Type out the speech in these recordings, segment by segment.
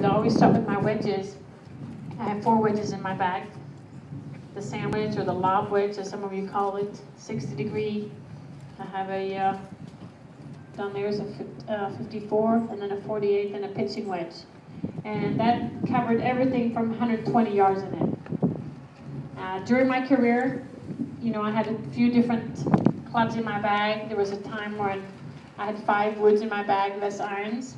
I always start with my wedges. I have 4 wedges in my bag. The sandwich, or the lob wedge, as some of you call it, 60 degree. I have a, down there is a 54, and then a 48, and a pitching wedge. And that covered everything from 120 yards in it. During my career, you know, I had a few different clubs in my bag. There was a time when I had 5 woods in my bag, less irons.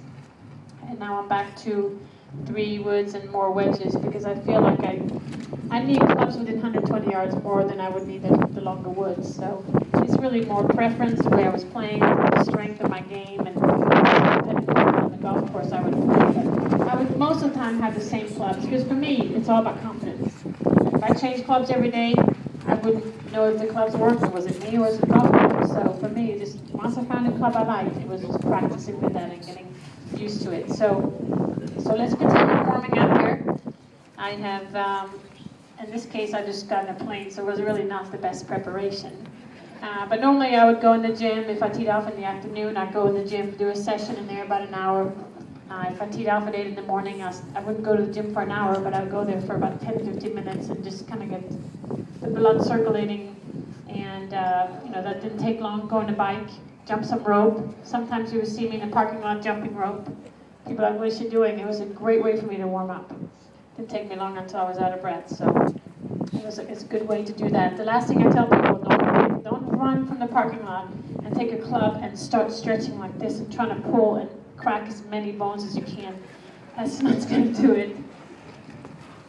And now I'm back to 3 woods and more wedges, because I feel like I need clubs within 120 yards more than I would need the longer woods. So it's really more preference, the way I was playing, the strength of my game, and on the golf course I would play. But I would most of the time have the same clubs, because for me, it's all about confidence. If I change clubs every day, I wouldn't know if the clubs worked, or was it me, or was it the golf course. So for me, just once I found a club I liked, it was just practicing with that and getting used to it. So let's continue warming up here. I have, in this case, I just got in a plane, so it was really not the best preparation. But normally I would go in the gym. If I teed off in the afternoon, I'd go in the gym, do a session in there about an hour. If I teed off at 8 in the morning, I wouldn't go to the gym for an hour, but I would go there for about 10-15 minutes and just kind of get the blood circulating. And you know, that didn't take long. Go on a bike, jump some rope. Sometimes you would see me in the parking lot jumping rope. People are like, what is she doing? It was a great way for me to warm up. Didn't take me long until I was out of breath, so it's a good way to do that. The last thing I tell people, don't run from the parking lot and take a club and start stretching like this and trying to pull and crack as many bones as you can. That's not going to do it,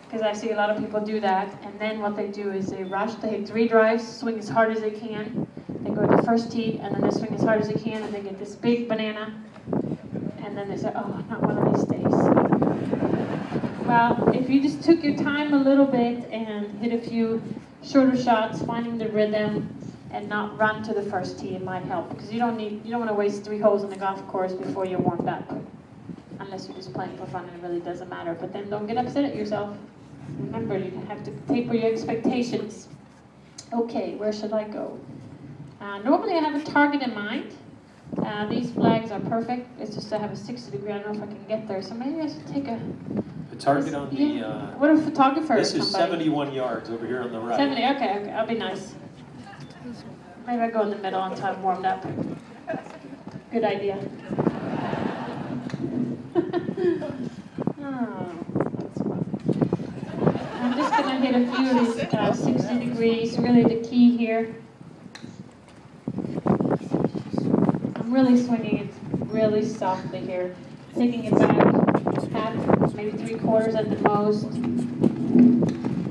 because I see a lot of people do that, and then what they do is they rush, they hit 3 drives, swing as hard as they can, they go to the first tee, and then they swing as hard as they can, and they get this big banana, and then they say, oh, not one of these days. Well, if you just took your time a little bit and hit a few shorter shots, finding the rhythm, and not run to the first tee, it might help. Because you don't want to waste 3 holes on the golf course before you're warmed up. Unless you're just playing for fun and it really doesn't matter. But then don't get upset at yourself. Remember, you have to taper your expectations. Okay, where should I go? Normally I have a target in mind. These flags are perfect. It's just I have a 60 degree. I don't know if I can get there. So maybe I should take a target on the... what a photographer. This is 71 yards over here on the right. 70, okay, I'll be nice. Maybe I go in the middle until I'm warmed up. Good idea. Oh, that's fun. I'm just going to hit a few of these 60 degrees, really the key here. I'm really swinging it really softly here. Taking it back half, maybe 3/4 at the most.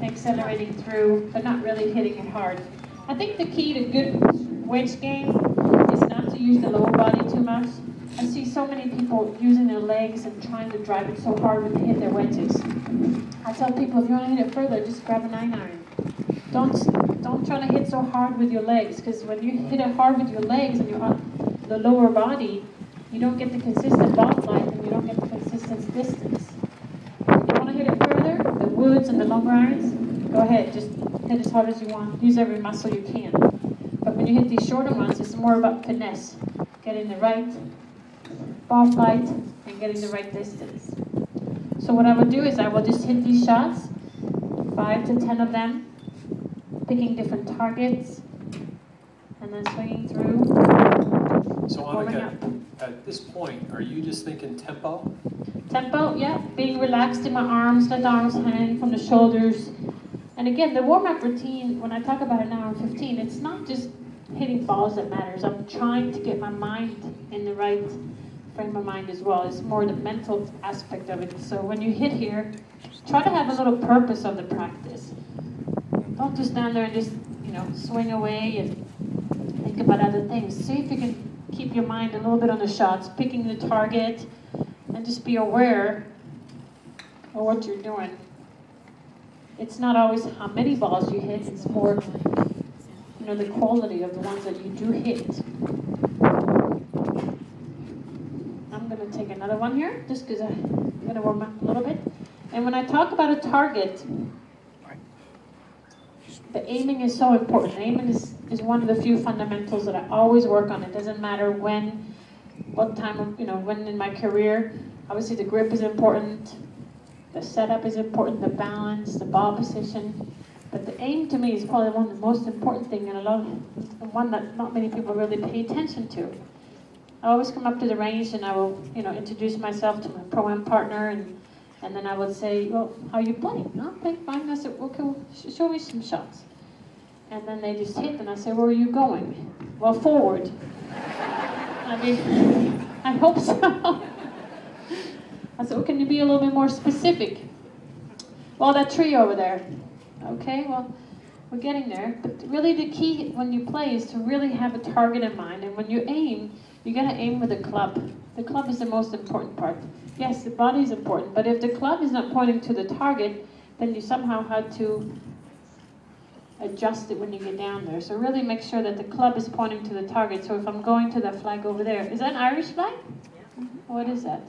Accelerating through, but not really hitting it hard. I think the key to good wedge game is not to use the lower body too much. I see so many people using their legs and trying to drive it so hard when they hit their wedges. I tell people, if you want to hit it further, just grab a 9-iron. Don't try to hit so hard with your legs, because when you hit it hard with your legs and you're on the lower body, you don't get the consistent ball flight and you don't get the consistent distance. If you want to hit it further, the woods and the longer irons, go ahead, just hit as hard as you want. Use every muscle you can. But when you hit these shorter ones, it's more about finesse. Getting the right ball flight and getting the right distance. So what I would do is I will just hit these shots, 5 to 10 of them, picking different targets, and then swinging through. So Annika, at this point, are you just thinking tempo? Tempo, yeah. Being relaxed in my arms, let the arms hang from the shoulders. And again, the warm-up routine, when I talk about an hour and 15, it's not just hitting balls that matters. I'm trying to get my mind in the right frame of mind as well. It's more the mental aspect of it. So when you hit here, try to have a little purpose of the practice. Don't just stand there and just, swing away and think about other things. See if you can keep your mind a little bit on the shots, picking the target, and just be aware of what you're doing. It's not always how many balls you hit, it's more, the quality of the ones that you do hit. I'm going to take another one here, just because I'm going to warm up a little bit. And when I talk about a target, the aiming is so important. Aiming is one of the few fundamentals that I always work on. It doesn't matter when, what time, when in my career. Obviously the grip is important. The setup is important, the balance, the ball position. But the aim to me is probably one of the most important thing, and one that not many people really pay attention to. I always come up to the range and I will, introduce myself to my pro-am partner, and then I would say, well, how are you playing? No, I'm playing fine. I said, okay, well, show me some shots. And then they just hit, and I say, where are you going? Well, forward. I mean, I hope so. I said, well, can you be a little bit more specific? Well, that tree over there. Okay, well, we're getting there. But really the key when you play is to really have a target in mind. And when you aim, you gotta aim with a club. The club is the most important part. Yes, the body is important, but if the club is not pointing to the target, then you somehow have to adjust it when you get down there. So really make sure that the club is pointing to the target. So if I'm going to that flag over there, is that an Irish flag? Yeah. What is that?